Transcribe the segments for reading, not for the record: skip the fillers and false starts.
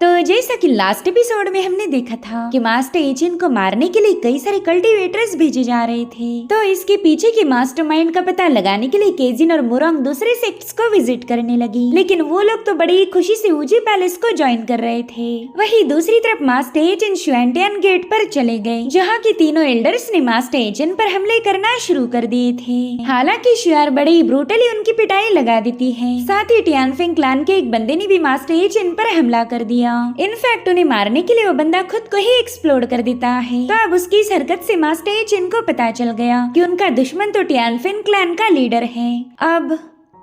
तो जैसा कि लास्ट एपिसोड में हमने देखा था कि मास्टर एचिन को मारने के लिए कई सारे कल्टीवेटर्स भेजे जा रहे थे। तो इसके पीछे के मास्टरमाइंड का पता लगाने के लिए केजिन और मुरोंग दूसरे सेक्ट्स को विजिट करने लगी, लेकिन वो लोग तो बड़ी खुशी से ऊजी पैलेस को ज्वाइन कर रहे थे। वहीं दूसरी तरफ मास्टर एचिन शुएंटियान गेट पर चले गए, जहाँ की तीनों एल्डर्स ने मास्टर एचिन पर हमले करना शुरू कर दिए थे। हालांकि शुआर बड़ी ब्रूटली उनकी पिटाई लगा देती है। साथ ही टियानफेंग क्लान के एक बंदे ने भी मास्टर एचिन पर हमला कर दिया। इनफैक्ट उन्हें मारने के लिए वो बंदा खुद को ही एक्सप्लोड कर देता है। तो अब उसकी इस हरकत से मास्टर एचिन को पता चल गया कि उनका दुश्मन तो टियानफेंग क्लैन का लीडर है। अब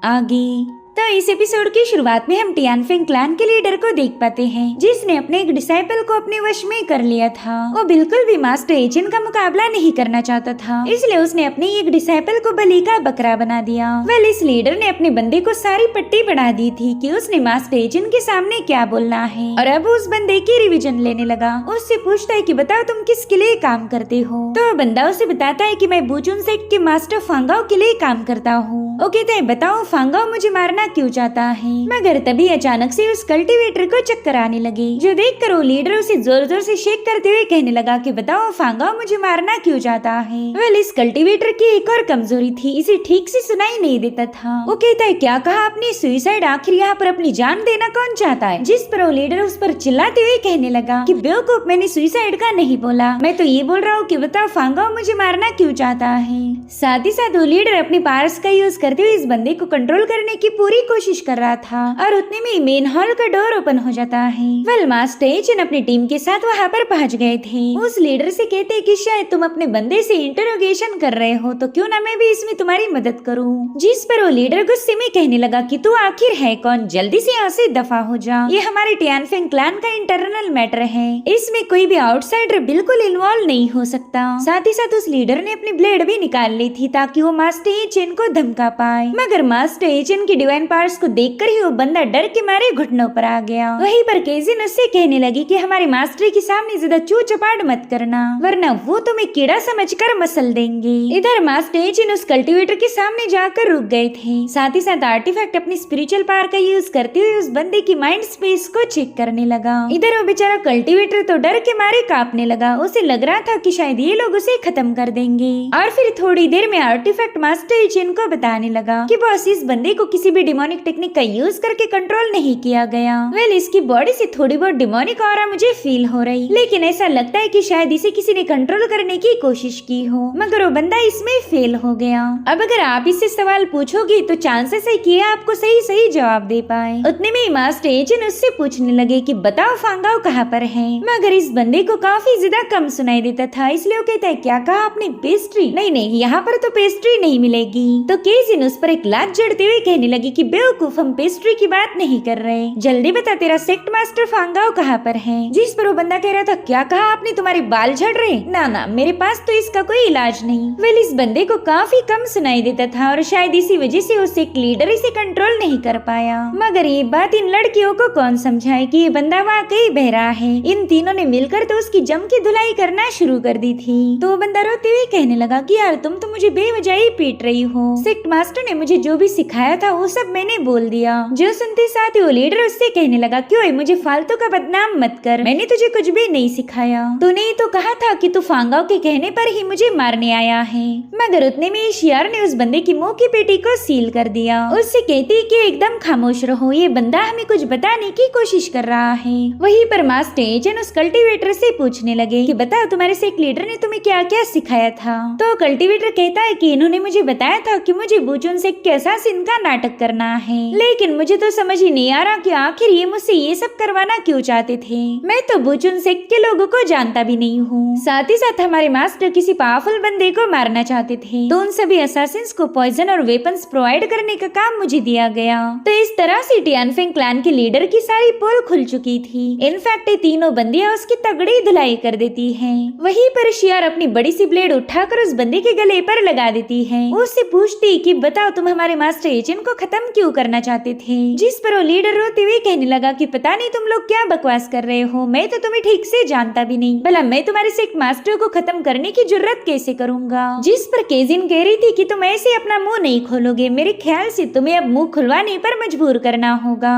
आगे तो इस एपिसोड की शुरुआत में हम टियानफेंग क्लैन के लीडर को देख पाते हैं, जिसने अपने एक डिसाइपल को अपने वश में कर लिया था। वो बिल्कुल भी मास्टर एचिन का मुकाबला नहीं करना चाहता था, इसलिए उसने अपने एक डिसाइपल को बलि का बकरा बना दिया। वेल, इस लीडर ने अपने बंदे को सारी पट्टी बढ़ा दी थी कि उसने मास्टर एचिन के सामने क्या बोलना है, और अब उस बंदे की रिविजन लेने लगा। उससे पूछता है कि बताओ तुम किसके लिए काम करते हो। तो बंदा उसे बताता है कि मैं बुचुन सेक्ट के मास्टर फांगाओ के लिए काम करता हूँ। वो कहता है बताओ फांगाओ मुझे मारना क्यों चाहता है। मगर तभी अचानक से उस कल्टीवेटर को चक्कर आने लगे, जो देखकर वो लीडर उसे जोर जोर से शेक करते हुए कहने लगा कि बताओ फांगाओ मुझे मारना क्यों चाहता है। वेल, इस कल्टीवेटर की एक और कमजोरी थी, इसे ठीक से सुनाई नहीं देता था। वो कहता है क्या कहा आपने, सुसाइड? आखिर यहाँ पर अपनी जान देना कौन चाहता है? जिस पर वो लीडर उस पर चिल्लाते हुए कहने लगा कि बेवकूफ, मैंने सुसाइड का नहीं बोला, मैं तो ये बोल रहा हूँ कि बताओ फांगाओ मुझे मारना क्यों चाहता है। साथ ही साथ वो लीडर अपने पावर्स का यूज करते हुए इस बंदे को कंट्रोल करने की पूरी कोशिश कर रहा था, और उतने में मेन हॉल का डोर ओपन हो जाता है। वेल, मास्टर एचिन अपनी टीम के साथ वहाँ पर पहुँच गए थे। उस लीडर से कहते हैं कि शायद तुम अपने बंदे से इंटरोगेशन कर रहे हो, तो क्यों ना मैं भी इसमें तुम्हारी मदद करूँ। जिस पर वो लीडर गुस्से में कहने लगा कि तू आखिर है कौन, जल्दी से यहाँ से दफा हो जा, ये हमारे टियानफेंग क्लैन का इंटरनल मैटर है, इसमें कोई भी आउटसाइडर बिल्कुल इन्वॉल्व नहीं हो सकता। साथ ही साथ उस लीडर ने अपनी ब्लेड भी निकाल ली थी ताकि वो मास्टर एचिन को धमका पाए। मगर मास्टर एचिन की डिवाइन पावर्स को देखकर ही वो बंदा डर के मारे घुटनों पर आ गया। वहीं पर केजिन उससे कहने लगी कि हमारे मास्टर के सामने ज्यादा चू चपाट मत करना, वरना वो तुम्हें कीड़ा समझकर मसल देंगे। इधर मास्टर एचिन उस कल्टीवेटर के सामने जाकर रुक गए थे। साथ ही साथ आर्टिफैक्ट अपनी स्पिरिचुअल पावर का यूज करते हुए उस बंदे की माइंड स्पेस को चेक करने लगा। इधर वो बेचारा कल्टीवेटर तो डर के मारे कांपने लगा। उसे लग रहा था कि शायद ये लोग उसे खत्म कर देंगे। और फिर थोड़ी देर में आर्टिफैक्ट मास्टर एचिन को बताने लगा कि बॉस, इस बंदे को किसी भी डिमोनिक टेक्निक का यूज करके कंट्रोल नहीं किया गया। वेल, इसकी बॉडी से थोड़ी बहुत डिमोनिक ऑरा मुझे फील हो रही, लेकिन ऐसा लगता है कि शायद इसे किसी ने कंट्रोल करने की कोशिश की हो, मगर वो बंदा इसमें फेल हो गया। अब अगर आप इससे सवाल पूछोगी तो चांसेस है कि आपको सही सही जवाब दे पाए। उतने में मास्टर एचिन उससे पूछने लगे कि बताओ फांगाओ कहाँ पर है। मगर इस बंदे को काफी ज्यादा कम सुनाई देता था, इसलिए वो कहता है क्या कहा आपने, पेस्ट्री? नहीं नहीं, यहाँ पर तो पेस्ट्री नहीं मिलेगी। तो केजिन उस पर एक लात जड़ते हुए कहने लगी कि बेवकूफ, हम पेस्ट्री की बात नहीं कर रहे, जल्दी बता तेरा सेक्ट मास्टर फांगाओ कहाँ पर है। जिस पर वो बंदा कह रहा था क्या कहा आपने, तुम्हारे बाल झड़ रहे? ना ना, मेरे पास तो इसका कोई इलाज नहीं। वेल, इस बंदे को काफी कम सुनाई देता था, और शायद इसी वजह से उस सेक्ट लीडर इसे कंट्रोल नहीं कर पाया। मगर ये बात इन लड़कियों को कौन समझाए कि ये बंदा वाकई बहरा है। इन तीनों ने मिलकर तो उसकी जम की धुलाई करना शुरू कर दी थी। तो वो बंदा रोते हुए कहने लगा कि यार तुम तो मुझे बेवजह ही पीट रही हो, सेक्ट मास्टर ने मुझे जो भी सिखाया था वो सब मैंने बोल दिया। जो सुनते साथ ही वो लीडर उससे कहने लगा क्यों मुझे फालतू का बदनाम मत कर, मैंने तुझे कुछ भी नहीं सिखाया, तूने ही तो कहा था कि तू फांगाओ के कहने पर ही मुझे मारने आया है। मगर उतने में शियार ने उस बंदे की मुंह की पेटी को सील कर दिया। उससे कहती कि एकदम खामोश रहो, ये बंदा हमें कुछ बताने की कोशिश कर रहा है। वहीं पर मास्टर एचिन उस कल्टीवेटर से पूछने लगे कि बताओ तुम्हारे सेक्ट लीडर ने तुम्हें क्या क्या सिखाया था। तो कल्टीवेटर कहता है कि इन्होंने मुझे बताया था कि मुझे बुचुन सेक्ट के असासिन का नाटक करना है, लेकिन मुझे तो समझ ही नहीं आ रहा कि आखिर ये मुझसे ये सब करवाना क्यों चाहते थे। मैं तो बुचुन सेक्ट के लोगों को जानता भी नहीं हूँ। साथ ही साथ हमारे मास्टर किसी पावरफुल बंदे को मारना चाहते थे, तो उन सभी असासिन्स को पॉइजन और वेपन्स प्रोवाइड करने का काम मुझे दिया गया। तो इस तरह से टियानफेंग क्लैन के लीडर की सारी पोल खुल चुकी थी। इनफैक्ट तीनों बंदियां उसकी तगड़ी धुलाई कर देती हैं। वहीं पर शियार अपनी बड़ी सी ब्लेड उठाकर उस बंदे के गले पर लगा देती है। उससे पूछती कि बताओ तुम हमारे मास्टर एचिन को खत्म क्यों करना चाहते थे। जिस पर वो लीडर रोते हुए कहने लगा कि पता नहीं तुम लोग क्या बकवास कर रहे हो, मैं तो तुम्हें ठीक से जानता भी नहीं, भला मैं तुम्हारे सेक्ट मास्टर को खत्म करने की जुर्रत कैसे करूंगा। जिस पर केजिन कह रही थी कि तुम ऐसे अपना मुंह नहीं खोलोगे, मेरे ख्याल से तुम्हें अब मुंह खुलवाने पर मजबूर करना होगा।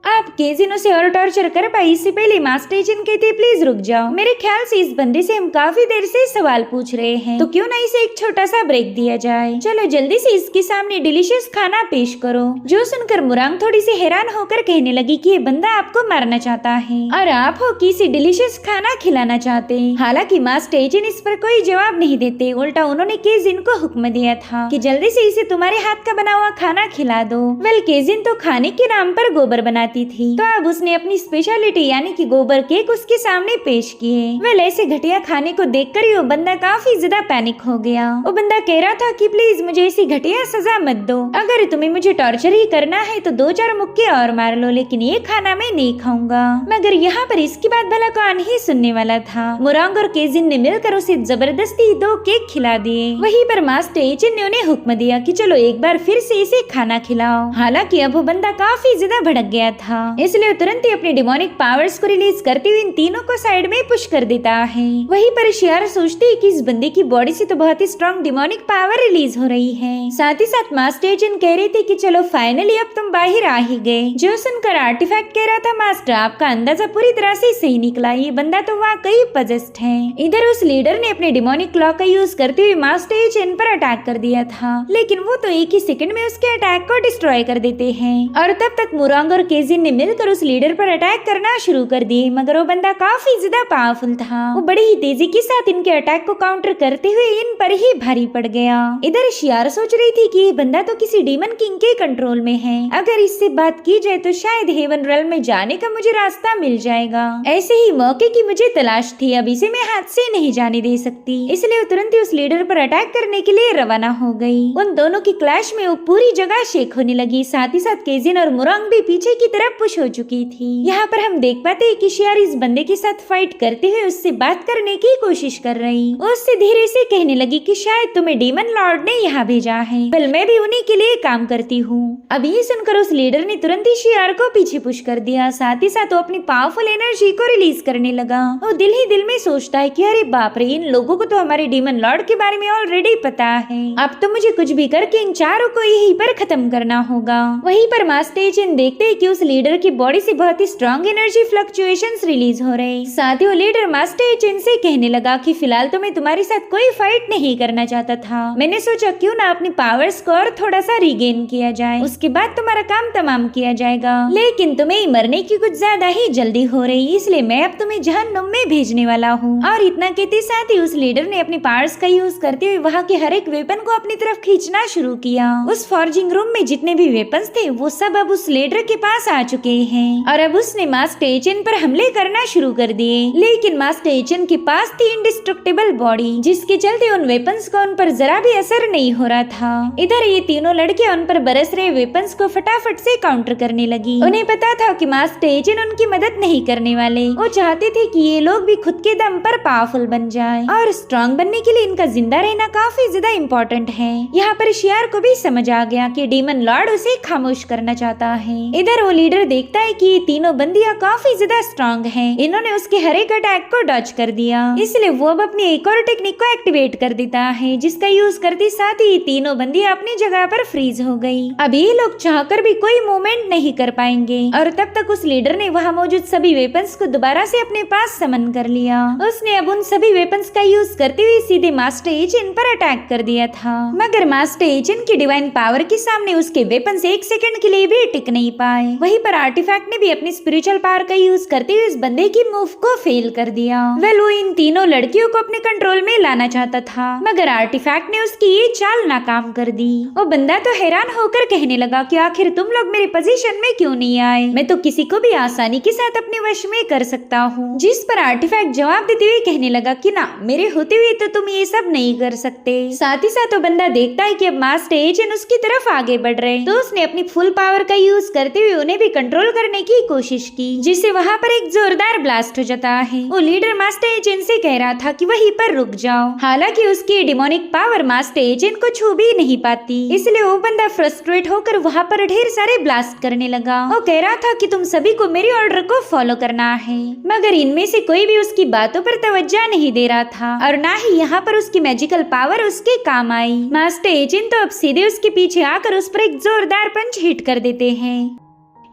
आप केजिन उसे और टॉर्चर कर पाई इससे पहले मास्टर एजेंट कहते प्लीज रुक जाओ, मेरे ख्याल से इस बंदे से हम काफी देर से सवाल पूछ रहे हैं, तो क्यों ना इसे एक छोटा सा ब्रेक दिया जाए। चलो जल्दी से इसके सामने डिलीशियस खाना पेश करो। जो सुनकर मुरांग थोड़ी सी हैरान होकर कहने लगी कि ये बंदा आपको मारना चाहता है और आप हो कि इसे डिलीशियस खाना खिलाना चाहते। हालांकि मास्टर एजेंट इस पर कोई जवाब नहीं देते, उल्टा उन्होंने केजिन को हुक्म दिया था कि जल्दी से इसे तुम्हारे हाथ का बना हुआ खाना खिला दो। वेल केजिन तो खाने के नाम पर गोबर बनाती थी, तो अब उसने अपनी स्पेशलिटी यानी कि गोबर केक उसके सामने पेश किए। वेल ऐसे घटिया खाने को देखकर ही वो बंदा काफी ज्यादा पैनिक हो गया। वो बंदा कह रहा था कि प्लीज मुझे ऐसी घटिया सजा मत दो, अगर तुम्हें मुझे टॉर्चर ही करना है तो 2-4 मुक्के और मार लो, लेकिन ये खाना मैं नहीं खाऊंगा। मगर यहाँ पर इसकी बात भला कौन ही सुनने वाला था। मुरांग और केजिन ने मिलकर उसे जबरदस्ती 2 केक खिला दिए। वहीं पर मास्टर एजेंट ने उन्हें हुक्म दिया कि चलो एक बार फिर से इसे खाना खिलाओ। हालांकि अब वो बंदा काफी ज्यादा भड़क गया था, इसलिए तुरंत ही अपने डिमोनिक पावर्स को रिलीज करते हुए इन तीनों को साइड में पुश कर देता है। वहीं पर शियार सोचती है कि इस बंदे की बॉडी से तो बहुत ही स्ट्रॉन्ग डिमोनिक पावर रिलीज हो रही है। साथ ही साथ मास्टर एजेंट कह रहे थे कि चलो फाइनली अब तुम बाहर आ ही गए। जो सुनकर आर्टिफैक्ट कह रहा था मास्टर आपका अंदाजा पूरी तरह से सही निकला, ये बंदा तो वाकई पजेस्ड है। इधर उस लीडर ने अपने डिमोनिक क्लॉ का यूज करते हुए मास्टर एजेंट पर अटैक कर दिया था, लेकिन वो तो एक ही सेकंड में उसके अटैक को डिस्ट्रॉय कर देते हैं। और तब तक मुरांग और केजिन ने मिलकर उस लीडर पर अटैक करना शुरू कर दिए, मगर वो बंदा काफी ज्यादा पावरफुल था। वो बड़ी ही तेजी के साथ इनके अटैक को काउंटर करते हुए इन पर ही भारी पड़ गया। इधर शियार सोच रही थी कि ये बंदा तो किसी डीमन किंग के कंट्रोल में है, अगर इससे बात की जाए तो शायद हेवन रेल्म में जाने का मुझे रास्ता मिल जाएगा। ऐसे ही मौके की मुझे तलाश थी, अब इसे मैं हाथ से नहीं जाने दे सकती, इसलिए वो तुरंत ही उस लीडर पर अटैक करने के लिए रवाना हो गई। उन दोनों की क्लैश में वो पूरी जगह शेक होने लगी। साथ ही साथ केजिन और मुरांग भी पीछे की तरफ पुश हो चुकी थी। यहाँ पर हम देख पाते हैं कि शियार इस बंदे के साथ फाइट करते हुए उससे बात करने की कोशिश कर रही। उससे धीरे से कहने लगी कि शायद तुम्हें डीमन लॉर्ड ने यहाँ भेजा है, बल मैं भी उन्हीं के लिए काम करती हूँ। अब ये सुनकर उस लीडर ने तुरंत ही शियार को पीछे पुश कर दिया। साथ ही साथ वो अपनी पावरफुल एनर्जी को रिलीज करने लगा। वो दिल ही दिल में सोचता है कि अरे बाप रे, इन लोगों को तो हमारे डीमन लॉर्ड के बारे में ऑलरेडी पता है, अब तो मुझे कुछ भी करके इन चारों को यहीं पर खत्म करना होगा। वहीं पर मास्टर एजेंट देखते हैं कि उस लीडर की बॉडी से बहुत ही स्ट्रॉन्ग एनर्जी फ्लक्चुएशंस रिलीज हो रहे। साथ ही वो लीडर मास्टर एजेंट से कहने लगा कि फिलहाल तो मैं तुम्हारे साथ कोई फाइट नहीं करना चाहता था, मैंने सोचा क्यों ना अपनी पावर्स को और थोड़ा सा रिगेन किया जाए, उसके बाद तुम्हारा काम तमाम किया जाएगा। लेकिन तुम्हें मरने की कुछ ज्यादा ही जल्दी हो रही, इसलिए मैं अब तुम्हें जहन्नुम में भेजने वाला हूँ। और इतना कहते साथ ही उस लीडर ने अपनी पावर्स का यूज करते हुए वहाँ के हर एक वेपन को अपनी तरफ खींचना शुरू किया। उस फॉर्जिंग रूम में जितने भी वेपन्स थे वो सब अब उस लीडर के पास आ चुके हैं और अब उसने मास्टर एजेंट पर हमले करना शुरू कर दिए। लेकिन मास्टर एजेंट के पास थी इंडिस्ट्रक्टिबल बॉडी, जिसके चलते उन वेपन्स का उन पर जरा भी असर नहीं हो रहा था। इधर ये तीनों लड़के उन पर बरस रहे वेपन्स को फटाफट से काउंटर करने लगी। उन्हें पता था कि मास्टर एजेंट उनकी मदद नहीं करने वाले, वो चाहते थे कि ये लोग भी खुद के दम पर पावरफुल बन जाए और स्ट्रॉन्ग बनने के लिए इनका जिंदा रहना काफी ज्यादा इम्पोर्टेंट है। यहाँ पर शियार को भी समझ आ गया कि डीमन लॉर्ड उसे खामोश करना चाहता है। इधर वो लीडर देखता है कि ये तीनों बंदियां काफी ज्यादा स्ट्रॉन्ग हैं, इन्होंने उसके हर एक अटैक को डॉज कर दिया, इसलिए वो अब अपनी एक और टेक्निक को एक्टिवेट कर देता है, जिसका यूज करते साथ ही तीनों बंदियां अपनी जगह पर फ्रीज हो गई। अब ये लोग चाहकर भी कोई मूवमेंट नहीं कर पाएंगे और तब तक उस लीडर ने वहाँ मौजूद सभी वेपन्स को दोबारा से अपने पास समन कर लिया। उसने अब उन सभी वेपन्स का यूज करते हुए सीधे मास्टर एजेंट पर अटैक कर दिया था, मगर मास्टर एजेंट की डिवाइन पावर के सामने उसके वेपन्स एक सेकंड के लिए भी टिक नहीं पाए। वहीं पर आर्टिफैक्ट ने भी अपनी स्पिरिचुअल पावर का यूज करते हुए इस बंदे की मूव को फेल कर दिया। वेल वो इन तीनों लड़कियों को अपने कंट्रोल में लाना चाहता था, मगर आर्टिफैक्ट ने उसकी ये चाल नाकाम कर दी। वो बंदा तो हैरान होकर कहने लगा कि आखिर तुम लोग मेरे पोजीशन में क्यों नहीं आए, मैं तो किसी को भी आसानी के साथ अपने वश में कर सकता हूँ। जिस पर आर्टिफैक्ट जवाब देते हुए कहने लगा कि ना, मेरे होते हुए तो तुम ये सब नहीं कर सकते। साथ ही साथ वो बंदा देखता है कि अब मास्टर एजेंट उसकी तरफ आगे बढ़ रहे, तो उसने अपनी फुल पावर का यूज करते हुए उन्हें भी कंट्रोल करने की कोशिश की, जिससे वहाँ पर एक जोरदार ब्लास्ट हो जाता है। वो लीडर मास्टर एजेंट से कह रहा था कि वहीं पर रुक जाओ, हालांकि उसकी डिमोनिक पावर मास्टर एजेंट को छू भी नहीं पाती, इसलिए वो बंदा फ्रस्ट्रेट होकर वहाँ पर ढेर सारे ब्लास्ट करने लगा। वो कह रहा था कि तुम सभी को मेरे ऑर्डर को फॉलो करना है, मगर इनमें से कोई भी उसकी बातों पर तवज्जो नहीं दे रहा था और ना ही यहाँ पर उसकी मैजिकल पावर उसके काम आई। मास्टर एजेंट तो अब सीधे उसके पीछे आकर उस पर एक जोरदार पंच हिट कर देते हैं।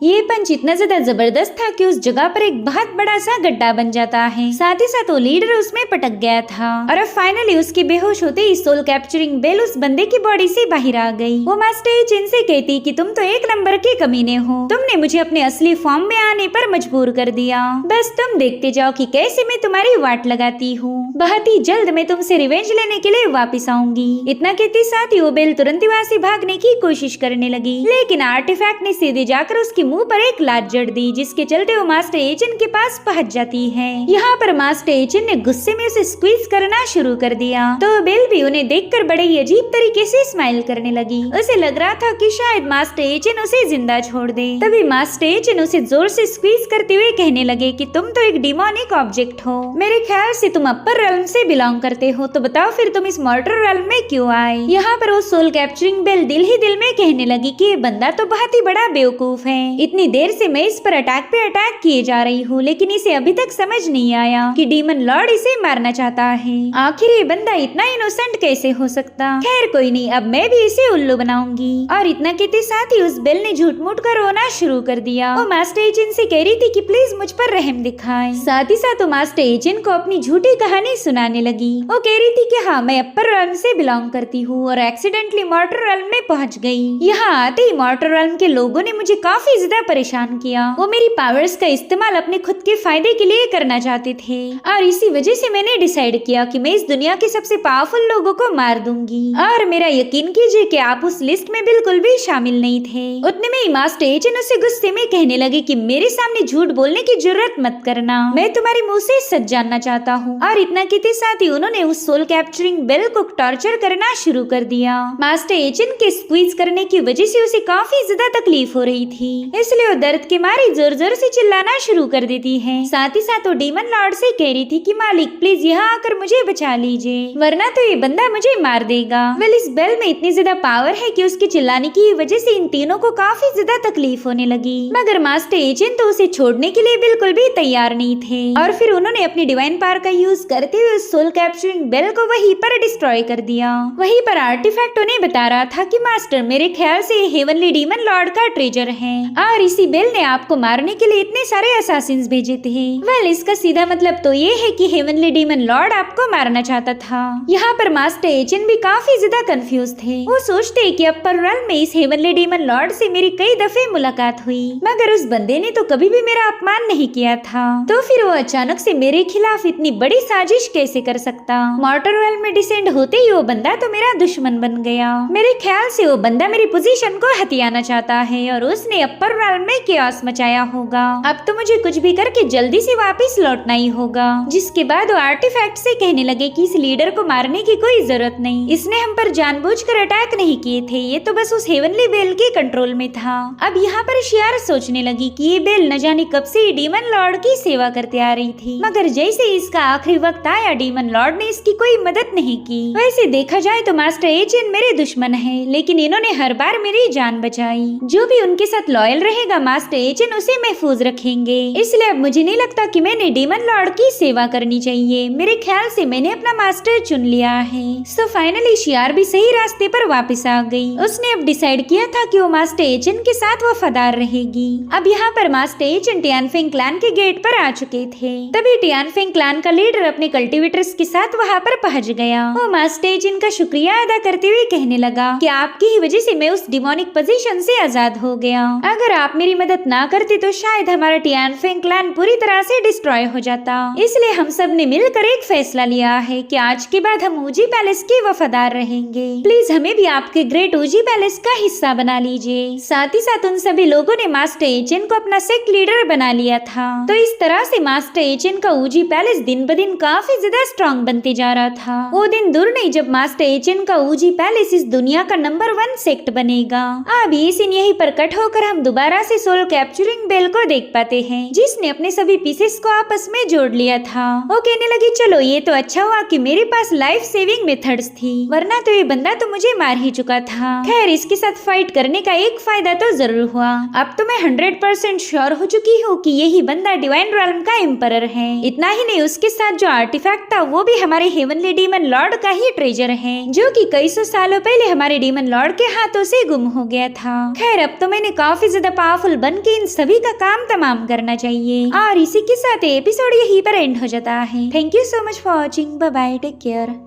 ये पंच इतना ज्यादा जबरदस्त था कि उस जगह पर एक बहुत बड़ा सा गड्ढा बन जाता है। साथ ही साथ वो लीडर उसमें पटक गया था और अब फाइनली उसके बेहोश होते ही सोल कैप्चरिंग बेल उस बंदे की बॉडी से बाहर आ गई। वो मास्टर एचिन से कहती कि तुम तो एक नंबर के कमीने हो, तुमने मुझे अपने असली फॉर्म में आने पर मजबूर कर दिया। बस तुम देखते जाओ कि कैसे मैं तुम्हारी वाट लगाती हूँ। बहुत ही जल्द मैं तुमसे रिवेंज लेने के लिए वापस आऊंगी। इतना कहते साथ ही वो बेल तुरंत वहाँ से भागने की कोशिश करने लगी, लेकिन आर्टिफैक्ट ने सीधे जाकर उसके मुंह पर एक लात जड़ दी, जिसके चलते वो मास्टर एचिन के पास पहुंच जाती है। यहाँ पर मास्टर एचिन ने गुस्से में उसे स्क्वीज करना शुरू कर दिया, तो बेल भी उन्हें देखकर बड़े ही अजीब तरीके से स्माइल करने लगी। उसे लग रहा था कि शायद मास्टर एचिन उसे जिंदा छोड़ दे। तभी मास्टर एचिन उसे जोर से स्क्वीज करते हुए कहने लगे कि तुम तो एक डिमोनिक ऑब्जेक्ट हो। मेरे ख्याल से तुम अपर रेल्म से बिलोंग करते हो, तो बताओ फिर तुम इस मॉर्टर रेल्म में क्यों आए। यहाँ पर वो सोल कैप्चरिंग बेल दिल ही दिल में कहने लगी कि ये बंदा तो बहुत ही बड़ा बेवकूफ है। इतनी देर से मैं इस पर अटैक पे अटैक किए जा रही हूँ, लेकिन इसे अभी तक समझ नहीं आया कि डीमन लॉर्ड इसे मारना चाहता है। आखिर ये बंदा इतना इनोसेंट कैसे हो सकता। खैर कोई नहीं, अब मैं भी इसे उल्लू बनाऊंगी। और इतना कहते साथ ही उस बेल ने झूठ मूठ कर रोना शुरू कर दिया। वो मास्टर एचिन से कह रही थी कि प्लीज मुझ पर रहम दिखाएं। साथ ही साथ वो मास्टर एचिन को अपनी झूठी कहानी सुनाने लगी। वो कह रही थी कि हाँ, मैं अपर रेल्म से बिलोंग करती हूँ और एक्सीडेंटली मॉर्टर रेल्म में पहुँच गई। यहाँ आते ही मॉर्टर रेल्म के लोगों ने मुझे काफी ज्यादा परेशान किया। वो मेरी पावर्स का इस्तेमाल अपने खुद के फायदे के लिए करना चाहते थे और इसी वजह से मैंने डिसाइड किया कि मैं इस दुनिया के सबसे पावरफुल लोगों को मार दूंगी। और मेरा यकीन कीजिए कि आप उस लिस्ट में बिल्कुल भी शामिल नहीं थे। उतने में मास्टर एचिन उसे गुस्से में कहने लगे कि मेरे सामने झूठ बोलने की जरूरत मत करना, मैं तुम्हारे मुंह से सच जानना चाहता हूँ। और इतना कहते साथ ही उन्होंने उस सोल कैप्चरिंग बेल को टॉर्चर करना शुरू कर दिया। मास्टर एचिन के स्क्वीज करने की वजह से उसे काफी ज्यादा तकलीफ हो रही थी, इसलिए वो दर्द के मारे जोर जोर से चिल्लाना शुरू कर देती है। साथ ही साथ वो डीमन लॉर्ड से कह रही थी कि मालिक प्लीज यहाँ आकर मुझे बचा लीजिए, वरना तो ये बंदा मुझे मार देगा। वेल इस बेल में इतनी ज्यादा पावर है कि उसके चिल्लाने की वजह से इन तीनों को काफी ज्यादा तकलीफ होने लगी, मगर मास्टर एचिन तो उसे छोड़ने के लिए बिल्कुल भी तैयार नहीं थे। और फिर उन्होंने अपनी डिवाइन पावर का यूज करते हुए सोल कैप्चरिंग बेल को वहीं पर डिस्ट्रॉय कर दिया। वहीं पर आर्टिफैक्ट उन्हें बता रहा था कि मास्टर मेरे ख्याल से हेवनली डीमन लॉर्ड का ट्रेजर है और इसी बेल ने आपको मारने के लिए इतने सारे असासिन्स भेजे थे। वेल इसका सीधा मतलब तो ये है कि हेवनली डीमन लॉर्ड आपको मारना चाहता था। यहाँ पर मास्टर एचिन भी काफी ज्यादा कंफ्यूज थे। वो सोचते कि अपर रेल्म में इस हेवनली डीमन लॉर्ड से मेरी कई दफे मुलाकात हुई, मगर उस बंदे ने तो कभी भी मेरा अपमान नहीं किया था, तो फिर वो अचानक से मेरे खिलाफ इतनी बड़ी साजिश कैसे कर सकता। मॉर्टर रेल्म में डिसेंड होते ही वो बंदा तो मेरा दुश्मन बन गया। मेरे ख्याल से वो बंदा मेरी पोजीशन को हथियाना चाहता है और उसने अपर रेल्म में केओस मचाया होगा। अब तो मुझे कुछ भी करके जल्दी से वापस लौटना ही होगा। जिसके बाद वो आर्टिफैक्ट से कहने लगे कि इस लीडर को मारने की कोई जरूरत नहीं, इसने हम पर जानबूझकर अटैक नहीं किए थे, ये तो बस उस हेवनली बेल के कंट्रोल में था। अब यहाँ पर शियार सोचने लगी कि ये बेल न जाने कब से डीमन लॉर्ड की सेवा करते आ रही थी, मगर जैसे इसका आखिरी वक्त आया डीमन लॉर्ड ने इसकी कोई मदद नहीं की। वैसे देखा जाए तो मास्टर एचिन मेरे दुश्मन है, लेकिन इन्होंने हर बार मेरी जान बचाई। जो भी उनके साथ लॉयल रहेगा मास्टर एचिन उसे महफूज रखेंगे, इसलिए अब मुझे नहीं लगता कि मैंने डीमन लॉर्ड की सेवा करनी चाहिए। मेरे ख्याल से मैंने अपना मास्टर चुन लिया है। सो फाइनली शियार भी सही रास्ते पर वापस आ गई। उसने अब डिसाइड किया था कि वो मास्टर एचिन के साथ वफादार रहेगी। अब यहाँ पर मास्टर एचिन टियानफेंग क्लैन के गेट पर आ चुके थे। तभी टियानफेंग क्लैन का लीडर अपने कल्टिवेटर्स के साथ वहाँ पर पहुँच गया। वो मास्टर एचिन का शुक्रिया अदा करते हुए कहने लगा कि आपकी ही वजह से मैं उस डिमोनिक पोजीशन से आजाद हो गया। अगर आप मेरी मदद ना करते तो शायद हमारा टियानफेंग क्लैन पूरी तरह से डिस्ट्रॉय हो जाता। इसलिए हम सब ने मिलकर एक फैसला लिया है कि आज के बाद हम ऊजी पैलेस के वफादार रहेंगे। प्लीज हमें भी आपके ग्रेट ऊजी पैलेस का हिस्सा बना लीजिए। साथ ही साथ उन सभी लोगों ने मास्टर एचिन को अपना सेक्ट लीडर बना लिया था। तो इस तरह से मास्टर एचिन का ऊजी पैलेस दिन ब दिन काफी ज्यादा स्ट्रॉन्ग बनते जा रहा था। वो दिन दूर नहीं जब मास्टर एचिन का ऊजी पैलेस इस दुनिया का नंबर 1 सेक्ट बनेगा। अब ये सीन यहीं पर कट होकर हम दोबारा से सोल कैप्चरिंग बेल को देख पाते हैं, जिसने अपने सभी पीसेस को आपस में जोड़ लिया था। वो कहने लगी चलो ये तो अच्छा हुआ कि मेरे पास लाइफ सेविंग मेथड्स थी, वरना तो ये बंदा तो मुझे मार ही चुका था। खैर इसके साथ फाइट करने का एक फायदा तो जरूर हुआ। अब तो मैं 100% श्योर हो चुकी हूँ कि यही बंदा डिवाइन रेल्म का एम्परर है। इतना ही नहीं, उसके साथ जो आर्टिफैक्ट था वो भी हमारे हेवनली डीमन लॉर्ड का ही ट्रेजर है, जो कि कई सौ सालों पहले हमारे डीमन लॉर्ड के हाथों से गुम हो गया था। खैर अब तो मैंने काफी ज्यादा पावरफुल बन के इन सभी का काम तमाम करना चाहिए। और इसी के साथ एपिसोड यहीं पर एंड हो जाता है। Thank you so much for watching. Bye bye, take care.